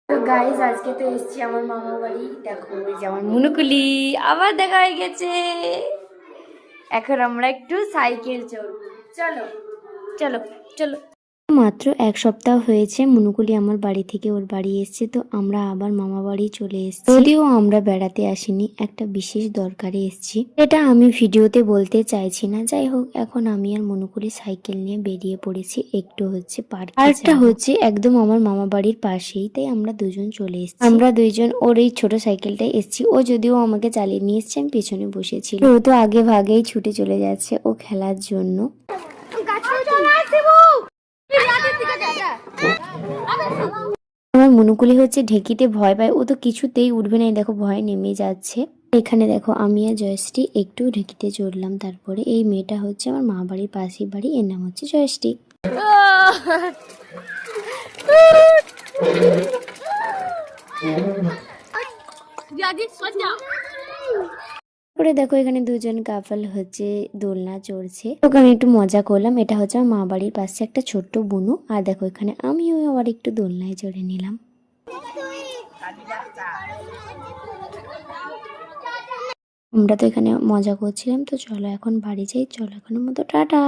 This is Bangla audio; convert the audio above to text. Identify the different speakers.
Speaker 1: তো গাইজ আজকে তো এসেছি আমার মামা বাড়ি। দেখো ওই যে আমার মুনুকুলি আবার দেখা হয়ে গেছে। এখন আমরা একটু সাইকেল চড়বো। চলো চলো চলো। মাত্র এক সপ্তাহ হয়েছে মুনুকুলি আমার বাড়ি থেকে ওর বাড়ি এসেছে, তো আমরা আবার মামা বাড়ি চলে এসেছি। যদিও আমরা বেড়াতে আসিনি, একটা বিশেষ দরকারে এসেছি। এটা আমি ভিডিওতে বলতে চাইছি না। যাই হোক, এখন আমি আর মুনুকুলি সাইকেল নিয়ে বেরিয়ে পড়েছি একটু হচ্ছে পার্কটা হচ্ছে একদম আমার মামা বাড়ির পাশেই, তাই আমরা দুজন চলে এসেছি। আমরা দুইজন ওর এই ছোট সাইকেলটাই এসেছি। ও যদিও আমাকে চালিয়ে নিয়ে এসছে, আমি পেছনে বসেছিল। ও তো আগে ভাগেই ছুটে চলে যাচ্ছে ও খেলার জন্য। আমার মনুকুলি হচ্ছে ঢেকিতে ভয় পায়, ও তো কিছুতেই উঠবে না। দেখো ভয় নেমে যাচ্ছে। এখানে দেখো আমি আর জয়শ্রী একটু ঢেকিতে চড়লাম। তারপরে এই মেয়েটা হচ্ছে আমার মা বাড়ির পাশের বাড়ি, এর নাম হচ্ছে জয়শ্রী। তারপরে দেখো এখানে দুজন কাপল হচ্ছে দোলনা চড়ছে, ওখানে একটু মজা করলাম। এটা হচ্ছে আমার মা বাড়ির পাশে একটা ছোট্ট বুনু। আর দেখো এখানে আমিও আবার একটু দোলনায় চড়ে নিলাম। আমরা তো এখানে মজা করছিলাম। তো চলো এখন বাড়ি যাই। চলো এখনের মতো টাটা।